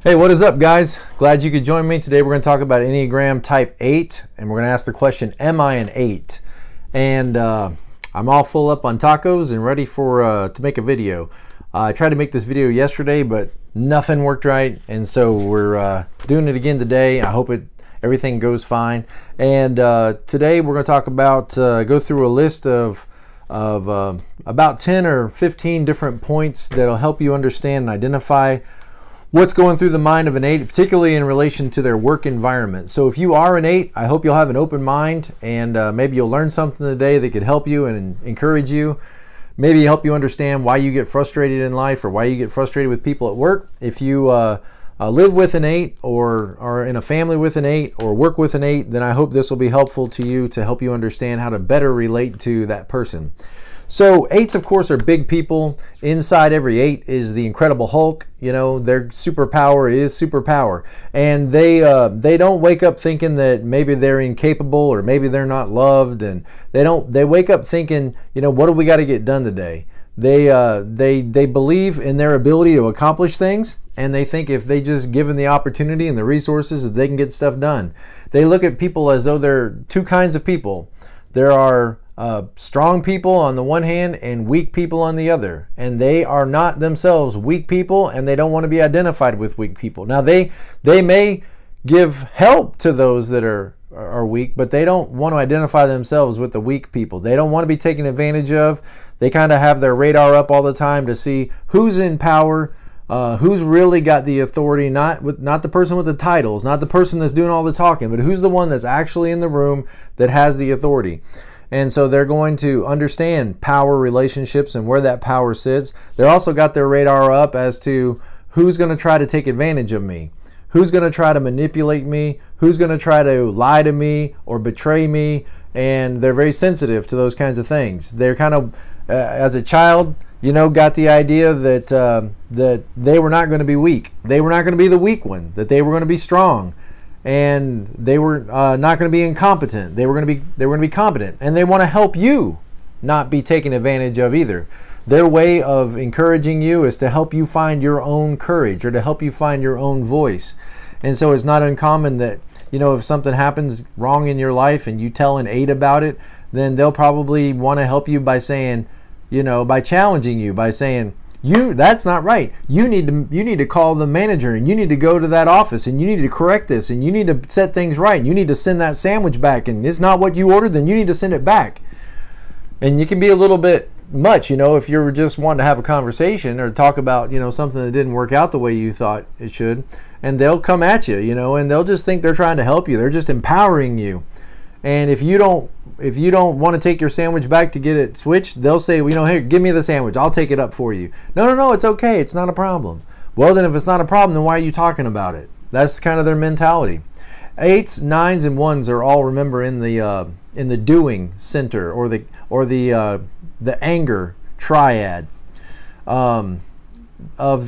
Hey, what is up, guys? Glad you could join me. Today we're going to talk about Enneagram Type 8, and we're going to ask the question, am I an 8? And I'm all full up on tacos and ready for to make a video. I tried to make this video yesterday, but nothing worked right, and so we're doing it again today. I hope everything goes fine. And today we're going to talk about, go through a list of about 10 or 15 different points that'll help you understand and identify what's going through the mind of an 8, particularly in relation to their work environment. So if you are an 8, I hope you'll have an open mind, and maybe you'll learn something today that could help you and encourage you. Maybe help you understand why you get frustrated in life or why you get frustrated with people at work. If you live with an 8 or are in a family with an 8 or work with an 8, then I hope this will be helpful to you to help you understand how to better relate to that person. So 8s, of course, are big people. Inside every 8 is the Incredible Hulk. You know, their superpower is superpower. And they don't wake up thinking that maybe they're incapable or maybe they're not loved. And they wake up thinking, you know, what do we got to get done today? They believe in their ability to accomplish things, and they think if they just given the opportunity and the resources that they can get stuff done. They look at people as though they're two kinds of people. There are strong people on the one hand and weak people on the other, and they are not themselves weak people, and they don't want to be identified with weak people. Now they may give help to those that are weak, but they don't want to identify themselves with the weak people. They don't want to be taken advantage of. They kind of have their radar up all the time to see who's in power, who's really got the authority, not the person with the titles, not the person that's doing all the talking, but who's the one that's actually in the room that has the authority. And so they're going to understand power relationships and where that power sits. They're also got their radar up as to who's going to try to take advantage of me, who's going to try to manipulate me, who's going to try to lie to me or betray me. And they're very sensitive to those kinds of things. They're kind of, as a child, you know, got the idea that that they were not going to be weak. They were not going to be the weak one, that they were going to be strong. And they were not going to be incompetent. They were going to be competent, and they want to help you not be taken advantage of either. Their way of encouraging you is to help you find your own courage or to help you find your own voice. And so it's not uncommon that, you know, if something happens wrong in your life and you tell an 8 about it, then they'll probably want to help you by saying, you know, by challenging you, by saying, that's not right. You need to call the manager, and you need to go to that office, and you need to correct this, and you need to set things right, and you need to send that sandwich back, and it's not what you ordered, then you need to send it back. And you can be a little bit much, you know, if you're just wanting to have a conversation or talk about, you know, something that didn't work out the way you thought it should, and they'll come at you, you know, and they'll just think they're trying to help you. They're just empowering you. And if you don't want to take your sandwich back to get it switched, they'll say, well, you know, here, give me the sandwich. I'll take it up for you. No, it's okay. It's not a problem. Well, then if it's not a problem, then why are you talking about it? That's kind of their mentality. 8s, 9s, and 1s are all, remember, in the doing center or the anger triad of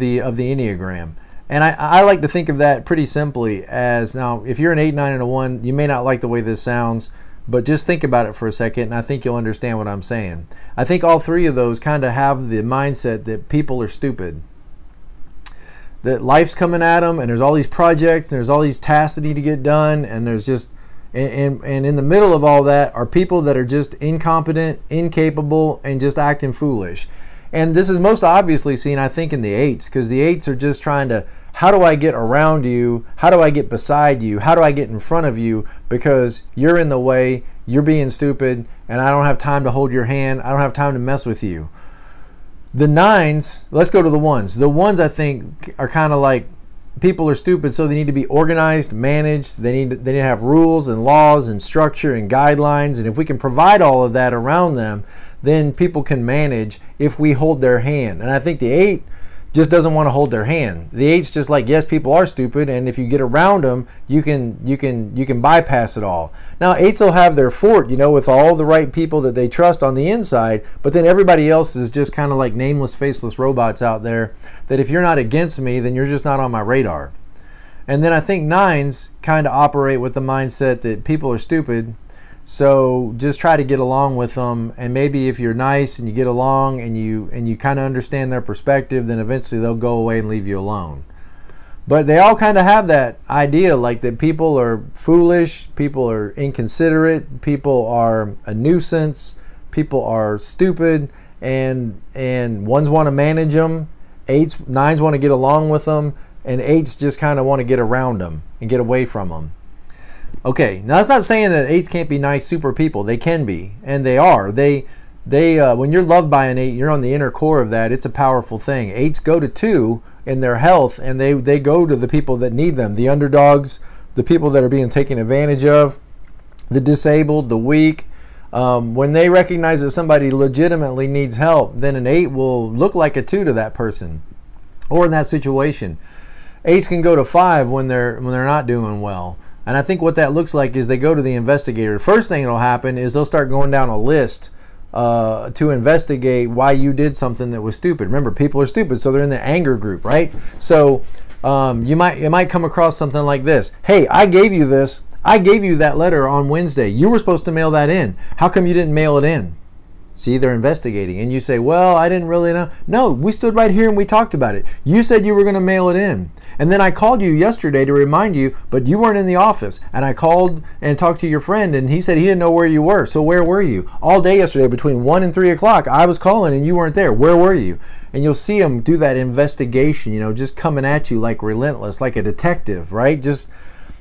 the Enneagram. And I like to think of that pretty simply as, now, if you're an 8, 9, and a 1, you may not like the way this sounds, but just think about it for a second, and I think you'll understand what I'm saying. I think all 3 of those kind of have the mindset that people are stupid. That life's coming at them, and there's all these projects, and there's all these tasks that need to get done, and there's just, and in the middle of all that are people that are just incompetent, incapable, and just acting foolish. And this is most obviously seen, I think, in the 8s, because the 8s are just trying to, how do I get around you? How do I get beside you? How do I get in front of you? Because you're in the way, you're being stupid, and I don't have time to hold your hand. I don't have time to mess with you. The 9s, let's go to the 1s. The 1s, I think, are kind of like, people are stupid, so they need to be organized, managed. They need to have rules and laws and structure and guidelines. And if we can provide all of that around them, then people can manage if we hold their hand. And I think the 8 just doesn't want to hold their hand. The 8's just like, yes, people are stupid, and if you get around them, you can bypass it all. Now 8s will have their fort, you know, with all the right people that they trust on the inside, but then everybody else is just kind of like nameless, faceless robots out there that if you're not against me, then you're just not on my radar. And then I think 9s kind of operate with the mindset that people are stupid, so just try to get along with them, and maybe if you're nice and you get along and you kind of understand their perspective, then eventually they'll go away and leave you alone. But they all kind of have that idea, like that people are foolish, people are inconsiderate, people are a nuisance, people are stupid, and ones want to manage them, nines want to get along with them, and eights just kind of want to get around them and get away from them. Okay, now that's not saying that eights can't be nice, super people. They can be, and they are. When you're loved by an 8, you're on the inner core of that. It's a powerful thing. 8s go to 2 in their health, and they go to the people that need them, the underdogs, the people that are being taken advantage of, the disabled, the weak. When they recognize that somebody legitimately needs help, then an 8 will look like a 2 to that person or in that situation. 8s can go to 5 when they're not doing well. And I think what that looks like is they go to the investigator. First thing that'll happen is they'll start going down a list to investigate why you did something that was stupid. Remember, people are stupid, so they're in the anger group, right? So you might come across something like this. Hey, I gave you this. I gave you that letter on Wednesday. You were supposed to mail that in. How come you didn't mail it in? See, they're investigating. And you say, well, I didn't really know. No, we stood right here and we talked about it. You said you were going to mail it in. And then I called you yesterday to remind you, but you weren't in the office. And I called and talked to your friend, and he said he didn't know where you were. So where were you? All day yesterday between 1 and 3 o'clock, I was calling and you weren't there. Where were you? And you'll see them do that investigation, you know, just coming at you like relentless, like a detective, right? Just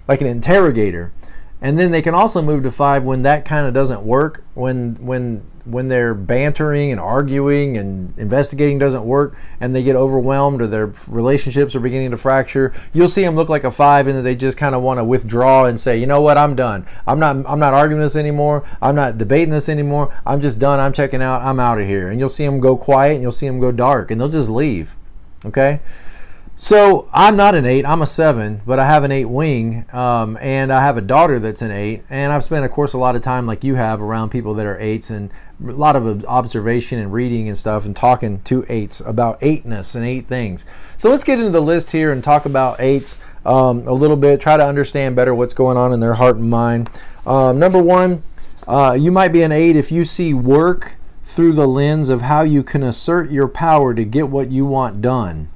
like an interrogator. And then they can also move to 5 when that kind of doesn't work, when they're bantering and arguing and investigating doesn't work, and they get overwhelmed or their relationships are beginning to fracture. You'll see them look like a 5, and they just kind of want to withdraw and say, you know what, I'm done. I'm not arguing this anymore. I'm not debating this anymore. I'm just done. I'm checking out. I'm out of here. And you'll see them go quiet, and you'll see them go dark, and they'll just leave. Okay. So I'm not an 8, I'm a 7, but I have an 8 wing, and I have a daughter that's an 8, and I've spent, of course, a lot of time like you have around people that are 8s, and a lot of observation and reading and stuff, and talking to 8s about 8ness and 8 things. So let's get into the list here and talk about 8s a little bit, try to understand better what's going on in their heart and mind. Number 1, you might be an 8 if you see work through the lens of how you can assert your power to get what you want done.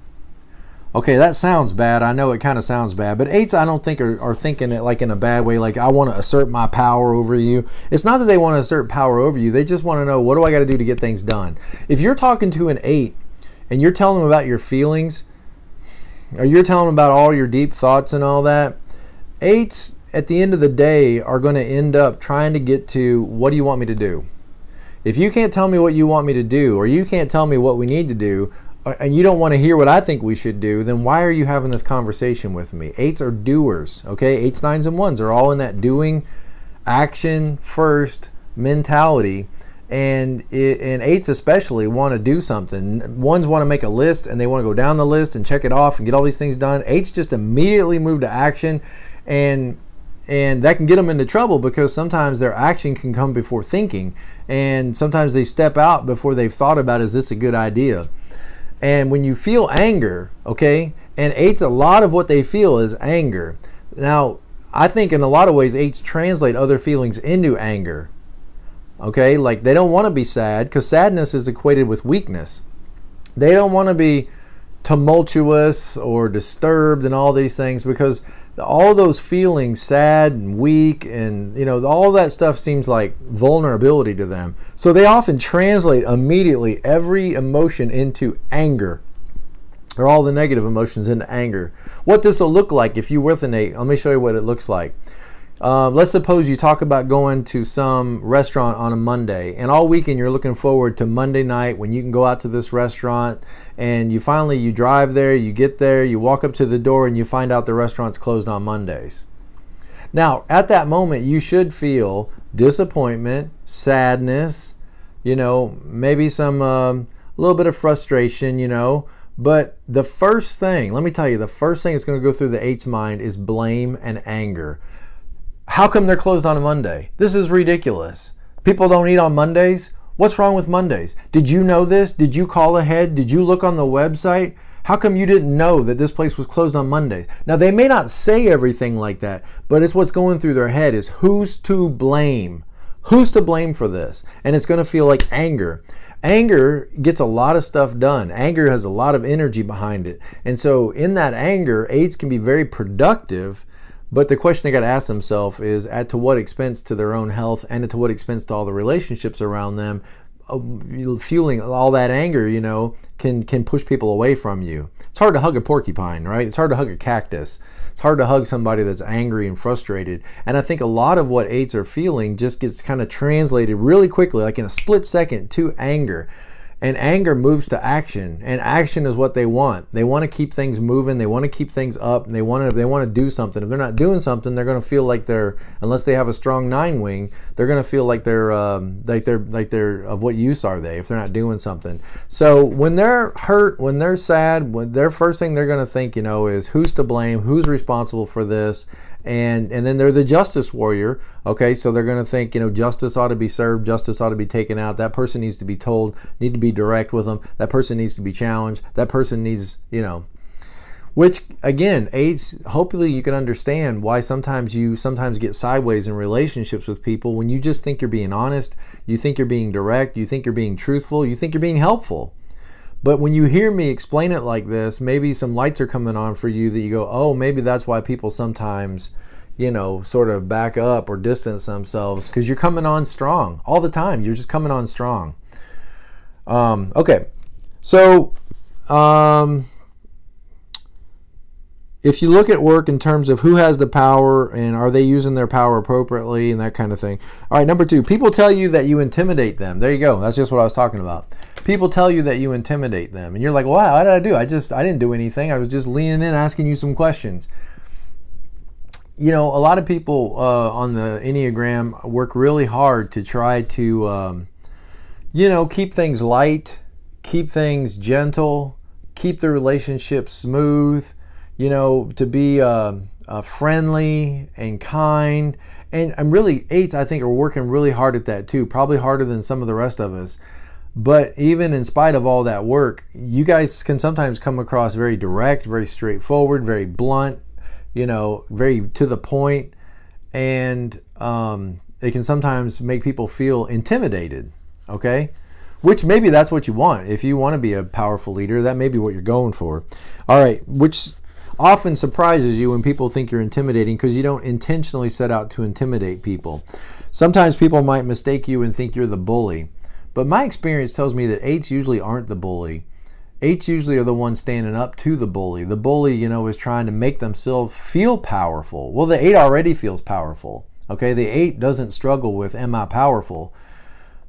Okay, that sounds bad. I know it kind of sounds bad, but 8s I don't think are thinking it like in a bad way, like I want to assert my power over you. It's not that they want to assert power over you. They just want to know, what do I got to do to get things done? If you're talking to an 8 and you're telling them about your feelings, or you're telling them about all your deep thoughts and all that, 8s at the end of the day are going to end up trying to get to, what do you want me to do? If you can't tell me what you want me to do, or you can't tell me what we need to do, and you don't want to hear what I think we should do, then why are you having this conversation with me? 8s are doers, okay? 8s, 9s, and 1s are all in that doing, action first mentality, and 8s especially want to do something. 1s want to make a list, and they want to go down the list and check it off and get all these things done. 8s just immediately move to action, and that can get them into trouble, because sometimes their action can come before thinking, and sometimes they step out before they've thought about, is this a good idea? And when you feel anger, okay, and 8s, a lot of what they feel is anger. Now, I think in a lot of ways, 8s translate other feelings into anger, okay? Like, they don't want to be sad, because sadness is equated with weakness. They don't want to be tumultuous or disturbed and all these things, because all those feelings, sad and weak, and you know, all that stuff seems like vulnerability to them. So they often translate immediately every emotion into anger, or all the negative emotions into anger. What this will look like if you were with an 8, let me show you what it looks like. Let's suppose you talk about going to some restaurant on a Monday, and all weekend you're looking forward to Monday night when you can go out to this restaurant, and you drive there, you get there, you walk up to the door, and you find out the restaurant's closed on Mondays. Now, at that moment, you should feel disappointment, sadness, you know, maybe some a little bit of frustration, you know. But the first thing, let me tell you, the first thing that's going to go through the 8's mind is blame and anger. How come they're closed on a Monday? This is ridiculous. People don't eat on Mondays? What's wrong with Mondays? Did you know this? Did you call ahead? Did you look on the website? How come you didn't know that this place was closed on Mondays? Now, they may not say everything like that, but it's what's going through their head is, who's to blame? Who's to blame for this? And it's going to feel like anger. Anger gets a lot of stuff done. Anger has a lot of energy behind it. And so in that anger, 8s can be very productive, but the question they got to ask themselves is at to what expense to their own health and at to what expense to all the relationships around them. Fueling all that anger, you know, can push people away from you. It's hard to hug a porcupine, right? It's hard to hug a cactus. It's hard to hug somebody that's angry and frustrated. And I think a lot of what 8s are feeling just gets kind of translated really quickly, like in a split second, to anger. And anger moves to action, and action is what they want. They want to keep things moving. They want to keep things up. And they want to do something. If they're not doing something, they're going to feel like they're, unless they have a strong 9 wing, they're going to feel like they're of what use are they if they're not doing something. So when they're hurt, when they're sad, when their first thing they're going to think, you know, is who's to blame, who's responsible for this. And then they're the justice warrior. Okay, so they're going to think, you know, justice ought to be served, justice ought to be taken out. That person needs to be told, need to be direct with them. That person needs to be challenged. That person needs, you know, which again, 8s, hopefully you can understand why sometimes you get sideways in relationships with people when you just think you're being honest, you think you're being direct, you think you're being truthful, you think you're being helpful. But when you hear me explain it like this, maybe some lights are coming on for you that you go, oh, maybe that's why people sometimes, you know, sort of back up or distance themselves, because you're coming on strong all the time. You're just coming on strong. Okay, so if you look at work in terms of who has the power and are they using their power appropriately and that kind of thing. All right, number 2, people tell you that you intimidate them. There you go. That's just what I was talking about. People tell you that you intimidate them, and you're like, wow, what did I do? I didn't do anything. I was just leaning in, asking you some questions. You know, a lot of people on the Enneagram work really hard to try to, you know, keep things light, keep things gentle, keep the relationship smooth, you know, to be friendly and kind. And really, 8s, I think, are working really hard at that too, probably harder than some of the rest of us. But even in spite of all that work, you guys can sometimes come across very direct, very straightforward, very blunt, you know, very to the point. And it can sometimes make people feel intimidated, okay? Which maybe that's what you want. If you want to be a powerful leader, that may be what you're going for. All right, which often surprises you when people think you're intimidating because you don't intentionally set out to intimidate people. Sometimes people might mistake you and think you're the bully. But my experience tells me that 8s usually aren't the bully. 8s usually are the ones standing up to the bully. The bully, you know, is trying to make themselves feel powerful. Well, the 8 already feels powerful. Okay, the 8 doesn't struggle with, am I powerful?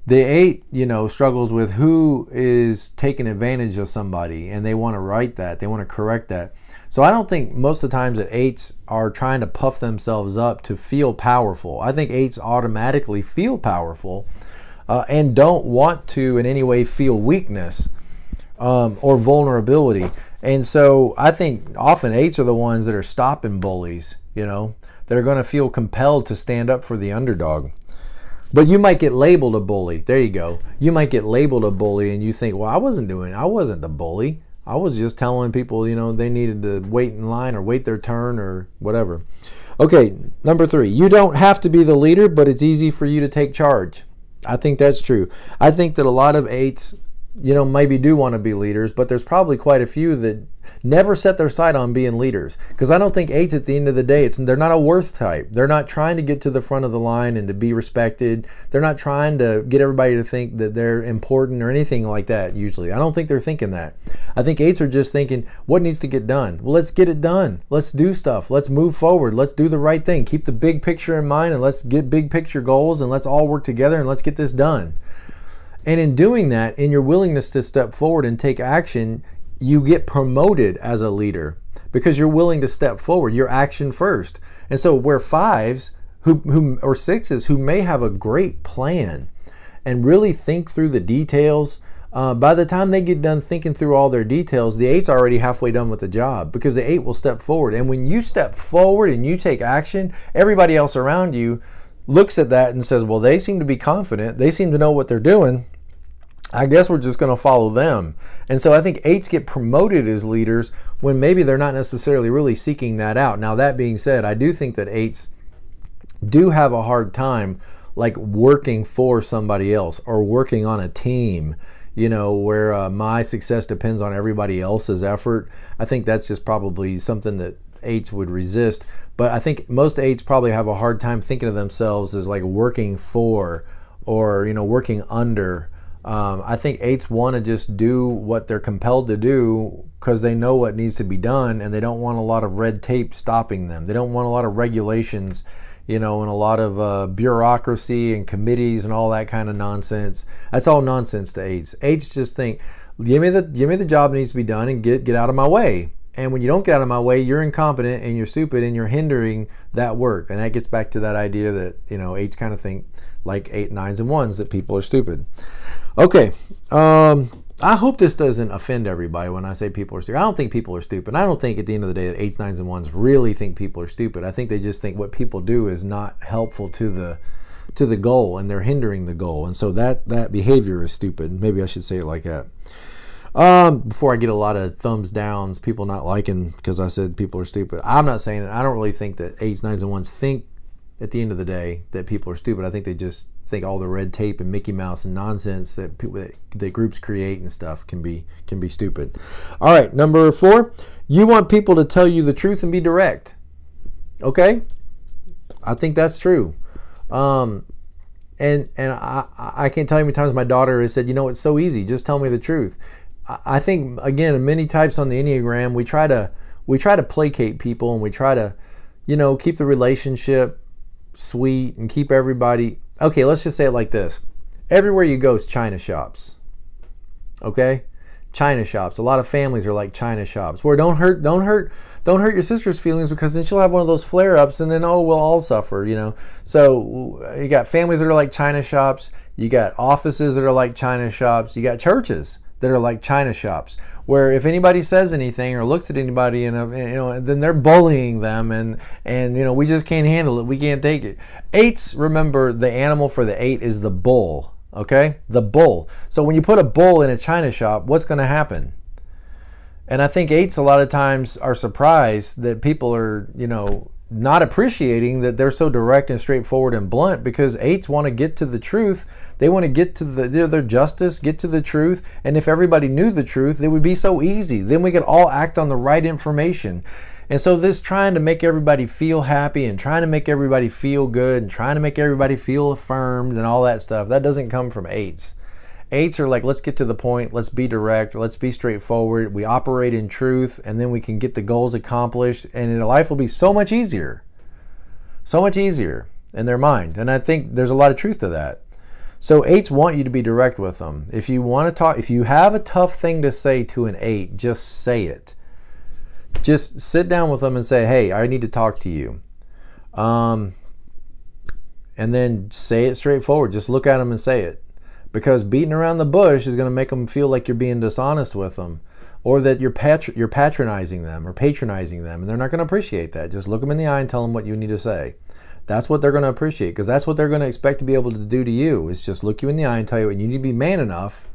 The 8, you know, struggles with who is taking advantage of somebody, and they want to right that. They want to correct that. So I don't think most of the times that 8s are trying to puff themselves up to feel powerful. I think 8s automatically feel powerful. And don't want to in any way feel weakness or vulnerability. And so I think often 8s are the ones that are stopping bullies, you know, that are going to feel compelled to stand up for the underdog. But you might get labeled a bully. There you go. You might get labeled a bully and you think, well, I wasn't the bully. I was just telling people, you know, they needed to wait in line or wait their turn or whatever. Okay, number 3, you don't have to be the leader, but it's easy for you to take charge. I think that's true. I think that a lot of 8s, you know, maybe do want to be leaders, but there's probably quite a few that never set their sight on being leaders. Because I don't think 8s at the end of the day, they're not a worth type. They're not trying to get to the front of the line and to be respected. They're not trying to get everybody to think that they're important or anything like that usually. I don't think they're thinking that. I think 8s are just thinking, what needs to get done? Well, let's get it done. Let's do stuff. Let's move forward. Let's do the right thing. Keep the big picture in mind and let's get big picture goals and let's all work together and let's get this done. And in doing that, in your willingness to step forward and take action, you get promoted as a leader because you're willing to step forward. You're action first. And so where 5s or 6s who may have a great plan and really think through the details, by the time they get done thinking through all their details, the 8's already halfway done with the job because the 8 will step forward. And when you step forward and you take action, everybody else around you looks at that and says, well, they seem to be confident. They seem to know what they're doing. I guess we're just going to follow them. And so I think 8s get promoted as leaders when maybe they're not necessarily really seeking that out. Now, that being said, I do think that 8s do have a hard time like working for somebody else or working on a team. you know, where my success depends on everybody else's effort. I think that's just probably something that 8s would resist. But I think most 8s probably have a hard time thinking of themselves as like working for, or, you know, working under. I think 8s want to just do what they're compelled to do because they know what needs to be done, and they don't want a lot of red tape stopping them. They don't want a lot of regulations, you know, and a lot of bureaucracy and committees and all that kind of nonsense. That's all nonsense to 8s. 8s just think, give me the job that needs to be done, and get out of my way. And when you don't get out of my way, you're incompetent and you're stupid and you're hindering that work. And that gets back to that idea that, you know, 8s kind of think like 8, 9s, and 1s that people are stupid. Okay, I hope this doesn't offend everybody when I say people are stupid. I don't think people are stupid. I don't think at the end of the day that 8s, 9s, and 1s really think people are stupid. I think they just think what people do is not helpful to the goal, and they're hindering the goal. And so that behavior is stupid. Maybe I should say it like that. Before I get a lot of thumbs downs, people not liking because I said people are stupid. I'm not saying it. I don't really think that 8s, 9s, and 1s think at the end of the day that people are stupid. I think they just think all the red tape and Mickey Mouse and nonsense that groups create and stuff can be stupid. All right, number 4, you want people to tell you the truth and be direct. Okay, I think that's true. And I can't tell you how many times my daughter has said, you know, it's so easy, just tell me the truth. I think, again, many types on the Enneagram, we try to placate people, and we try to, you know, keep the relationship sweet and keep everybody. Okay, let's just say it like this. Everywhere you go is China shops. Okay? China shops. A lot of families are like China shops, where don't hurt your sister's feelings, because then she'll have one of those flare-ups, and then, oh, we'll all suffer, you know. So you got families that are like China shops, you got offices that are like China shops, you got churches that are like China shops, where if anybody says anything or looks at anybody, you know, then they're bullying them, and you know, we just can't handle it. We can't take it. 8s, remember, the animal for the 8 is the bull. Okay, the bull. So when you put a bull in a China shop, what's going to happen? And I think 8s a lot of times are surprised that people are, you know, not appreciating that they're so direct and straightforward and blunt, because 8s want to get to the truth. They want to get to their justice, get to the truth. And if everybody knew the truth, it would be so easy. Then we could all act on the right information. And so this trying to make everybody feel happy and trying to make everybody feel good and trying to make everybody feel affirmed and all that stuff, that doesn't come from 8s. 8s are like, let's get to the point, let's be direct, let's be straightforward, we operate in truth, and then we can get the goals accomplished, and life will be so much easier in their mind. And I think there's a lot of truth to that. So 8s want you to be direct with them. If you want to talk, if you have a tough thing to say to an 8, just say it. Just sit down with them and say, hey, I need to talk to you. And then say it straightforward. Just look at them and say it. Because beating around the bush is going to make them feel like you're being dishonest with them, or that you're patronizing them or patronizing them, and they're not going to appreciate that. Just look them in the eye and tell them what you need to say. That's what they're going to appreciate, because that's what they're going to expect to be able to do to you, is just look you in the eye and tell you what you need to be man enough,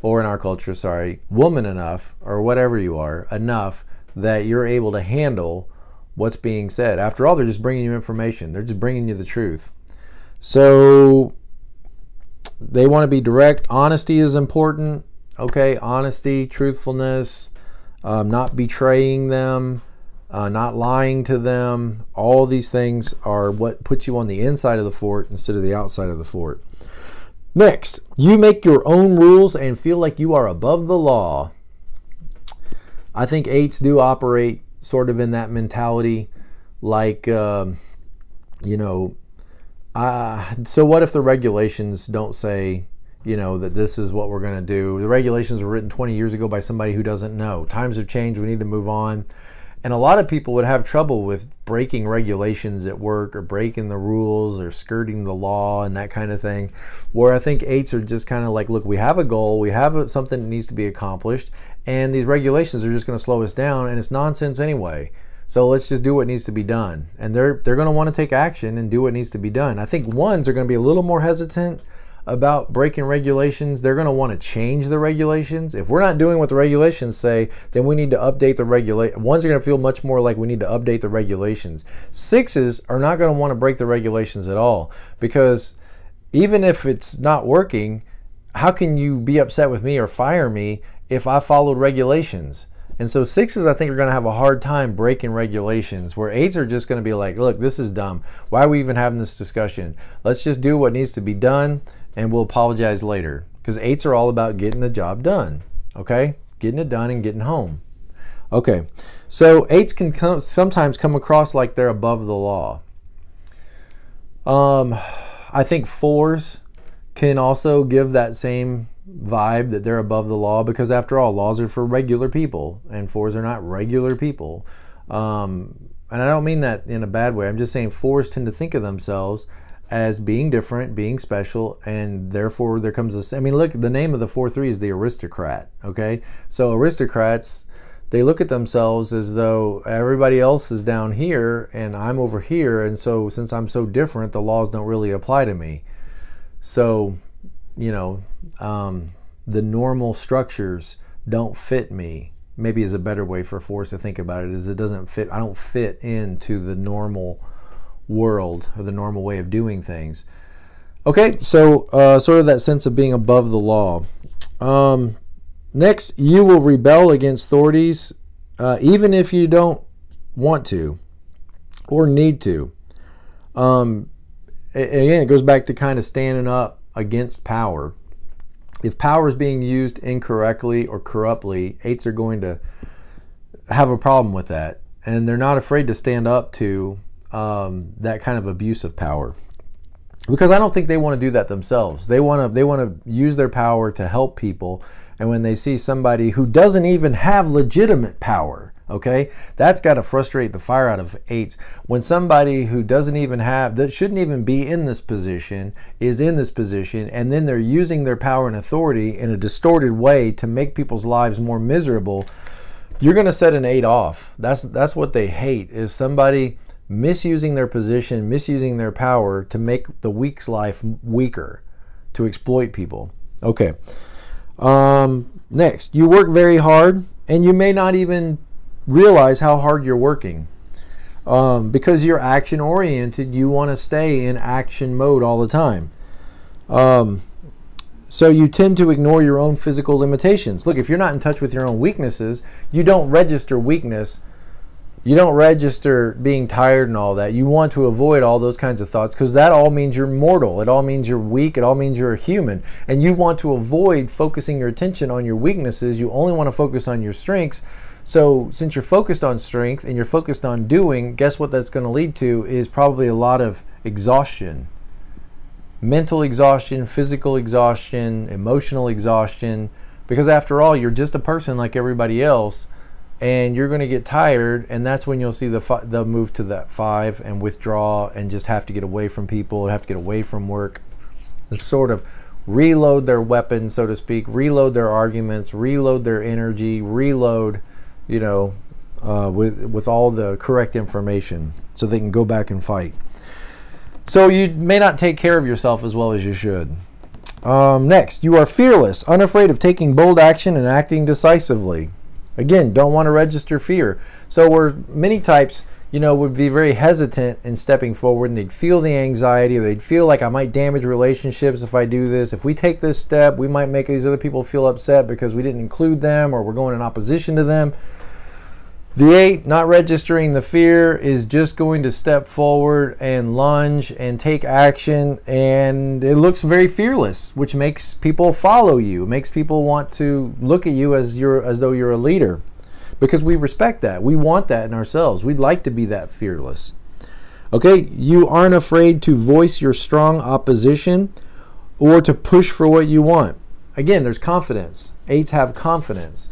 or in our culture, sorry, woman enough, or whatever you are, enough that you're able to handle what's being said. After all, they're just bringing you information. They're just bringing you the truth. So they want to be direct. Honesty is important. Okay, honesty, truthfulness, not betraying them, not lying to them. All these things are what puts you on the inside of the fort instead of the outside of the fort. Next, you make your own rules and feel like you are above the law. I think 8s do operate sort of in that mentality, like, you know, so what if the regulations don't say, you know, that this is what we're going to do? The regulations were written 20 years ago by somebody who doesn't know. Times have changed. We need to move on. And a lot of people would have trouble with breaking regulations at work, or breaking the rules, or skirting the law and that kind of thing. Where I think 8s are just kind of like, look, we have a goal, we have something that needs to be accomplished, and these regulations are just going to slow us down, and it's nonsense anyway. So let's just do what needs to be done. And they're going to want to take action and do what needs to be done. I think 1s are going to be a little more hesitant about breaking regulations. They're going to want to change the regulations. If we're not doing what the regulations say, then we need to update the regulation. 1s are going to feel much more like we need to update the regulations. 6s are not going to want to break the regulations at all, because even if it's not working, how can you be upset with me or fire me if I followed regulations? And so 6s, I think, are going to have a hard time breaking regulations, where 8s are just going to be like, look, this is dumb. Why are we even having this discussion? Let's just do what needs to be done, and we'll apologize later. Because 8s are all about getting the job done, okay? Getting it done and getting home. Okay, so 8s can sometimes come across like they're above the law. I think 4s can also give that same vibe that they're above the law, because after all, laws are for regular people, and 4s are not regular people. And I don't mean that in a bad way. I'm just saying 4s tend to think of themselves as being different, being special, and therefore there comes a, I mean, look, the name of the 4-3 is the aristocrat, okay? So aristocrats, they look at themselves as though everybody else is down here and I'm over here, and so since I'm so different, the laws don't really apply to me. So, you know, the normal structures don't fit me. Maybe is a better way for 4s to think about it, is it doesn't fit, I don't fit into the normal world or the normal way of doing things. Okay, so sort of that sense of being above the law. Next, you will rebel against authorities even if you don't want to or need to. Again, it goes back to kind of standing up against power. If power is being used incorrectly or corruptly, 8s are going to have a problem with that. And they're not afraid to stand up to that kind of abuse of power. Because I don't think they want to do that themselves. They want to use their power to help people. And when they see somebody who doesn't even have legitimate power, okay, that's got to frustrate the fire out of 8s. When somebody who doesn't even have, that shouldn't even be in this position, is in this position, and then they're using their power and authority in a distorted way to make people's lives more miserable, you're going to set an 8 off. That's what they hate, is somebody misusing their position, misusing their power to make the weak's life weaker, to exploit people. Okay. Next, you work very hard, and you may not even realize how hard you're working. Because you're action oriented, you want to stay in action mode all the time. So you tend to ignore your own physical limitations. Look, if you're not in touch with your own weaknesses, you don't register weakness. You don't register being tired and all that. You want to avoid all those kinds of thoughts, because that all means you're mortal. It all means you're weak. It all means you're a human. And you want to avoid focusing your attention on your weaknesses. You only want to focus on your strengths. So since you're focused on strength and you're focused on doing, guess what that's going to lead to is probably a lot of exhaustion. Mental exhaustion, physical exhaustion, emotional exhaustion. Because after all, you're just a person like everybody else. And you're going to get tired, and that's when you'll see they'll move to that 5 and withdraw and just have to get away from people, have to get away from work, and sort of reload their weapon, so to speak, reload their arguments, reload their energy, reload, you know, with all the correct information so they can go back and fight. So you may not take care of yourself as well as you should. Next, you are fearless, unafraid of taking bold action and acting decisively. Again, don't want to register fear. So where many types, you know, would be very hesitant in stepping forward, and they'd feel the anxiety, or they'd feel like I might damage relationships if I do this. If we take this step, we might make these other people feel upset because we didn't include them, or we're going in opposition to them. The 8, not registering the fear, is just going to step forward and lunge and take action, and it looks very fearless, which makes people follow you, makes people want to look at you as though you're a leader, because we respect that. We want that in ourselves. We'd like to be that fearless. Okay, you aren't afraid to voice your strong opposition or to push for what you want. Again, there's confidence. 8s have confidence.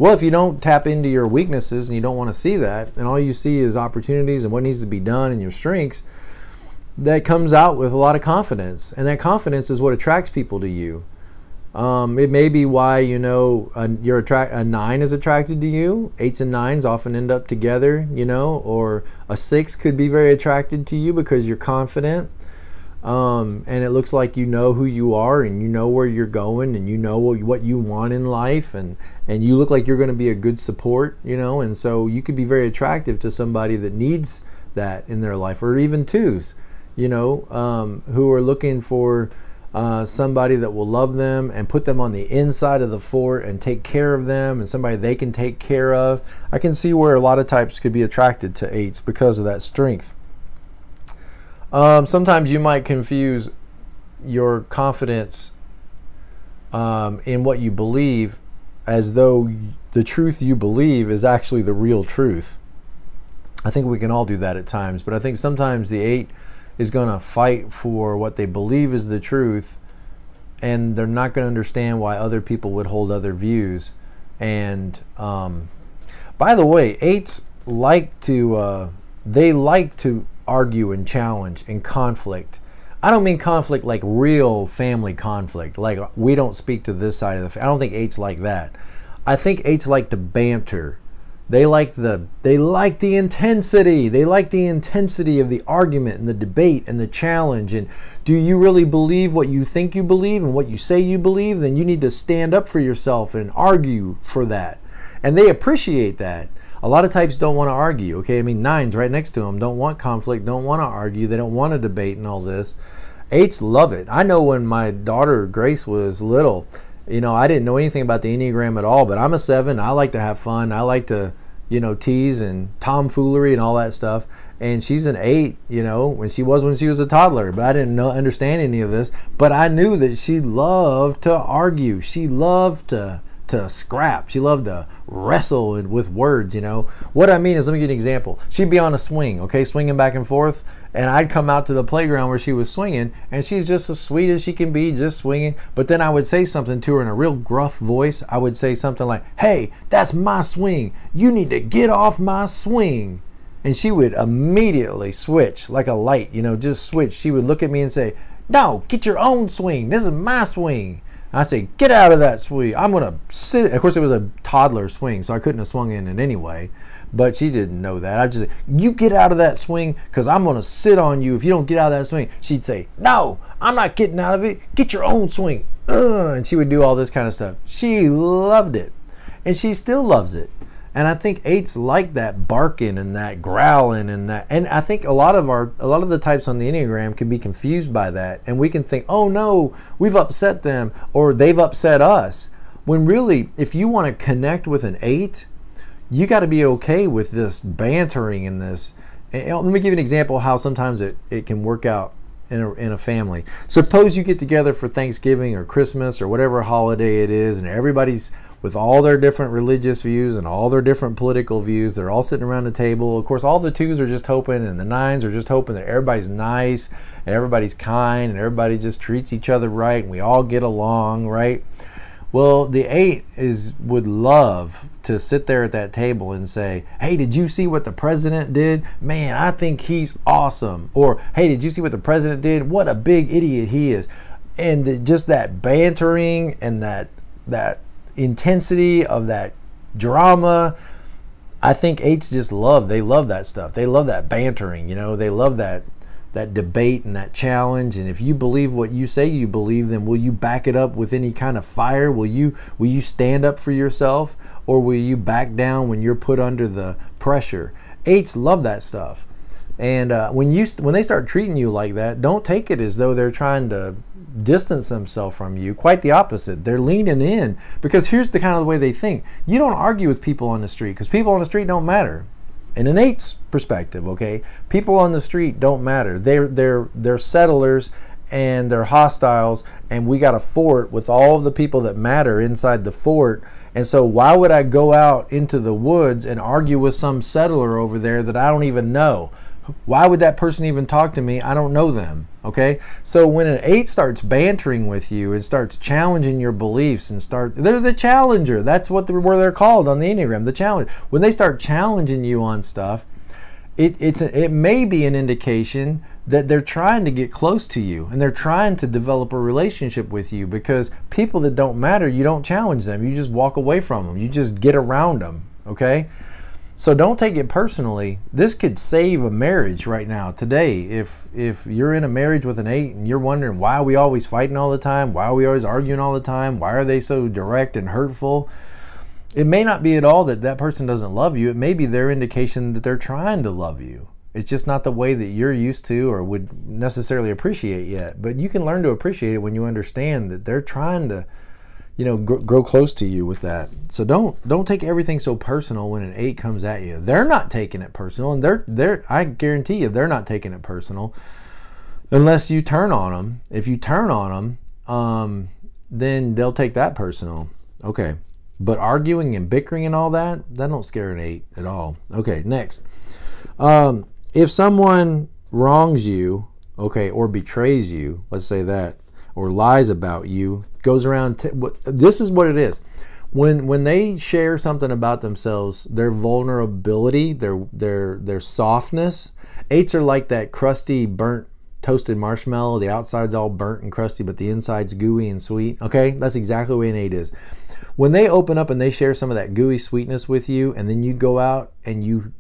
Well, if you don't tap into your weaknesses and you don't want to see that, and all you see is opportunities and what needs to be done and your strengths, that comes out with a lot of confidence. And that confidence is what attracts people to you. It may be why, you know, a 9 is attracted to you. 8s and 9s often end up together, you know, or a 6 could be very attracted to you because you're confident. And it looks like you know who you are, and you know where you're going, and you know what you want in life, and you look like you're going to be a good support, you know, and so you could be very attractive to somebody that needs that in their life, or even 2s, you know, who are looking for somebody that will love them and put them on the inside of the fort and take care of them, and somebody they can take care of. I can see where a lot of types could be attracted to 8s because of that strength. Sometimes you might confuse your confidence in what you believe as though the truth you believe is actually the real truth. I think we can all do that at times, but I think sometimes the 8 is going to fight for what they believe is the truth, and they're not going to understand why other people would hold other views. And by the way, 8s like to they like to argue and challenge and conflict. I don't mean conflict like real family conflict, like we don't speak to this side of the family. I don't think 8s like that. I think 8s like to banter. They like the intensity. They like the intensity of the argument and the debate and the challenge. And do you really believe what you think you believe and what you say you believe? Then you need to stand up for yourself and argue for that. And they appreciate that. A lot of types don't want to argue, okay? I mean, 9s right next to them don't want conflict, don't want to argue, they don't want to debate and all this. 8s love it. I know when my daughter Grace was little, you know, I didn't know anything about the Enneagram at all, but I'm a 7. I like to have fun. I like to, you know, tease and tomfoolery and all that stuff. And she's an 8, you know, when she was a toddler, but I didn't understand any of this. But I knew that she loved to argue. She loved to scrap. She loved to wrestle with words, you know. What I mean is, let me give you an example. She'd be on a swing, okay, swinging back and forth, and I'd come out to the playground where she was swinging, and she's just as sweet as she can be, just swinging. But then I would say something to her in a real gruff voice. I would say something like, "Hey, that's my swing. You need to get off my swing." And she would immediately switch like a light, you know, just switch. She would look at me and say, "No, get your own swing. This is my swing." I say, "Get out of that swing. I'm going to sit." Of course, it was a toddler swing, so I couldn't have swung in it anyway. But she didn't know that. I'd just say, "You get out of that swing because I'm going to sit on you if you don't get out of that swing." She'd say, "No, I'm not getting out of it. Get your own swing." And she would do all this kind of stuff. She loved it. And she still loves it. And I think 8s like that barking and that growling and that. And I think a lot of the types on the Enneagram can be confused by that. And we can think, "Oh no, we've upset them," or "They've upset us." When really, if you want to connect with an 8, you got to be okay with this bantering and this. And let me give you an example of how sometimes it can work out in a family. Suppose you get together for Thanksgiving or Christmas or whatever holiday it is, and everybody's with all their different religious views and all their different political views. They're all sitting around the table. Of course, all the 2s are just hoping, and the 9s are just hoping that everybody's nice and everybody's kind and everybody just treats each other right and we all get along, right? Well, the 8 would love to sit there at that table and say, "Hey, did you see what the president did? Man, I think he's awesome." Or, "Hey, did you see what the president did? What a big idiot he is." And just that bantering and that intensity of that drama, I think 8s just love. They love that stuff. They love that bantering, you know. They love that debate and that challenge. And if you believe what you say you believe, then will you back it up with any kind of fire? Will you stand up for yourself, or will you back down when you're put under the pressure? 8s love that stuff. And when they start treating you like that, don't take it as though they're trying to distance themselves from you. Quite the opposite. They're leaning in, because here's the kind of the way they think. You don't argue with people on the street, because people on the street don't matter. In an 8's perspective, okay, people on the street don't matter. They're settlers and they're hostiles, and we got a fort with all of the people that matter inside the fort. And so why would I go out into the woods and argue with some settler over there that I don't even know? Why would that person even talk to me? I don't know them, okay? So when an 8 starts bantering with you and starts challenging your beliefs and they're the challenger. That's what where they're called on the Enneagram, the challenger. When they start challenging you on stuff, it may be an indication that they're trying to get close to you and they're trying to develop a relationship with you, because people that don't matter, you don't challenge them. You just walk away from them. You just get around them, okay? So don't take it personally. This could save a marriage right now, today. If you're in a marriage with an 8 and you're wondering, why are we always fighting all the time? Why are we always arguing all the time? Why are they so direct and hurtful? It may not be at all that person doesn't love you. It may be their indication that they're trying to love you. It's just not the way that you're used to or would necessarily appreciate yet. But you can learn to appreciate it when you understand that they're trying to, you know, grow close to you with that. So don't take everything so personal when an 8 comes at you. They're not taking it personal, and I guarantee you they're not taking it personal unless you turn on them. If you turn on them, then they'll take that personal. Okay, but arguing and bickering and all that don't scare an 8 at all. Okay, next. If someone wrongs you, okay, or betrays you, let's say that, or lies about you, goes around, this is what it is. When they share something about themselves, their vulnerability, their softness, 8s are like that crusty, burnt, toasted marshmallow. The outside's all burnt and crusty, but the inside's gooey and sweet. Okay, that's exactly the way an 8 is. When they open up and they share some of that gooey sweetness with you, and then you go out and you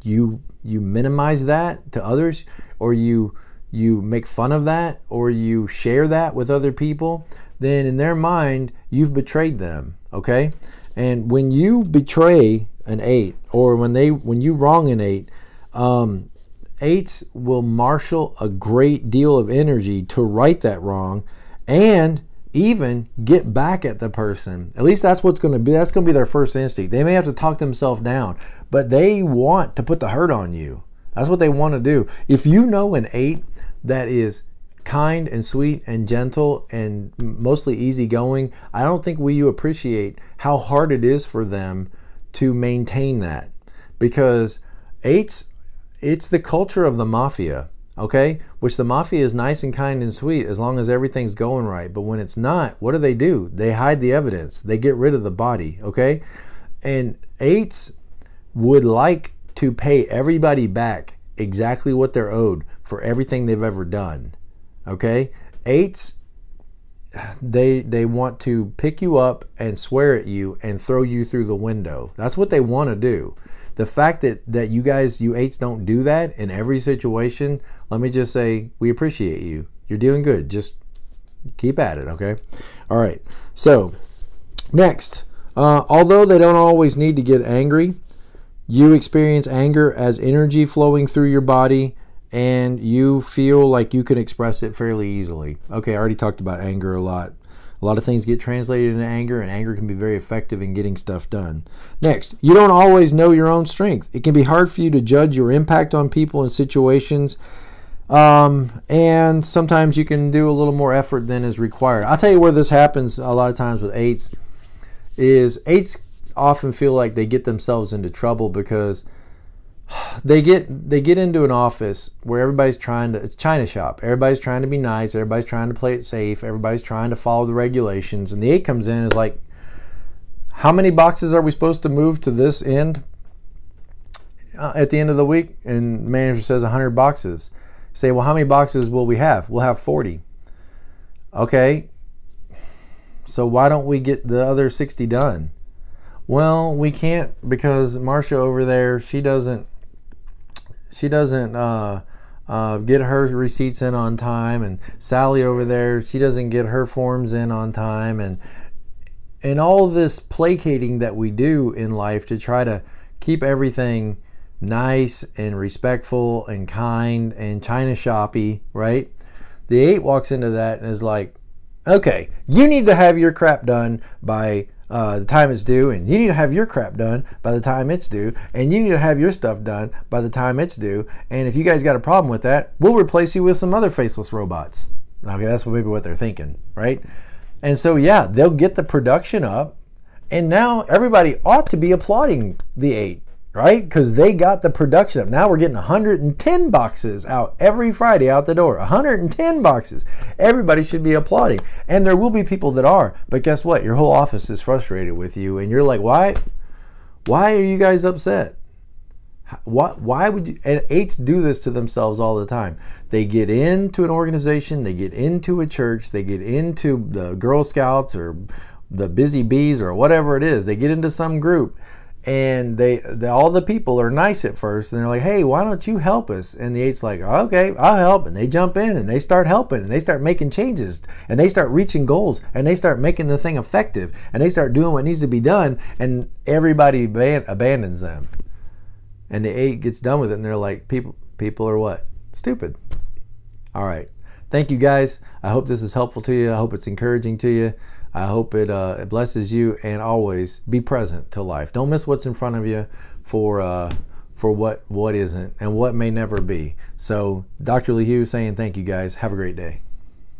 minimize that to others, or you make fun of that, or you share that with other people, then in their mind, you've betrayed them, okay? And when you betray an 8, or when you wrong an 8, 8s will marshal a great deal of energy to right that wrong and even get back at the person. At least that's what's going to be. That's going to be their first instinct. They may have to talk themselves down, but they want to put the hurt on you. That's what they want to do. If you know an 8 that is kind and sweet and gentle and mostly easygoing, I don't think you appreciate how hard it is for them to maintain that, because 8s, it's the culture of the mafia, okay? Which the mafia is nice and kind and sweet as long as everything's going right. But when it's not, what do? They hide the evidence. They get rid of the body, okay? And 8s would like to pay everybody back exactly what they're owed for everything they've ever done, okay? 8s, they want to pick you up and swear at you and throw you through the window. That's what they want to do. The fact that you 8s don't do that in every situation, let me just say, we appreciate you. You're doing good. Just keep at it, okay? All right. So, next. Although they don't always need to get angry, you experience anger as energy flowing through your body, and you feel like you can express it fairly easily. Okay, I already talked about anger a lot. A lot of things get translated into anger, and anger can be very effective in getting stuff done. Next, you don't always know your own strength. It can be hard for you to judge your impact on people and situations, and sometimes you can do a little more effort than is required. I'll tell you where this happens a lot of times with 8s, is 8s often feel like they get themselves into trouble because they get into an office where everybody's it's China shop. Everybody's trying to be nice. Everybody's trying to play it safe. Everybody's trying to follow the regulations. And the 8 comes in and is like, how many boxes are we supposed to move to this end at the end of the week? And the manager says 100 boxes. Say, well, how many boxes will we have? We'll have 40. Okay, so why don't we get the other 60 done? Well, we can't, because Marcia over there, she doesn't get her receipts in on time, and Sally over there, she doesn't get her forms in on time, and all this placating that we do in life to try to keep everything nice and respectful and kind and China shoppy, right? The 8 walks into that and is like, okay, you need to have your crap done by the time it's due, and you need to have your crap done by the time it's due, and you need to have your stuff done by the time it's due, and if you guys got a problem with that, we'll replace you with some other faceless robots. Okay, that's maybe what they're thinking, right? And so yeah, they'll get the production up, and now everybody ought to be applauding the 8, right? Because they got the production up. Now we're getting 110 boxes out every Friday out the door. 110 boxes. Everybody should be applauding. And there will be people that are. But guess what? Your whole office is frustrated with you. And you're like, why are you guys upset? Why would you? And 8s do this to themselves all the time. They get into an organization. They get into a church. They get into the Girl Scouts or the Busy Bees or whatever it is. They get into some group. And all the people are nice at first, and they're like, hey, why don't you help us? And the 8's like, okay, I'll help. And they jump in and they start helping, and they start making changes, and they start reaching goals, and they start making the thing effective, and they start doing what needs to be done, and everybody abandons them. And the 8 gets done with it, and they're like, People are what? Stupid. All right. Thank you guys. I hope this is helpful to you. I hope it's encouraging to you. I hope it blesses you, and always be present to life. Don't miss what's in front of you for what isn't and what may never be. So Dr. LaHue saying thank you guys. Have a great day.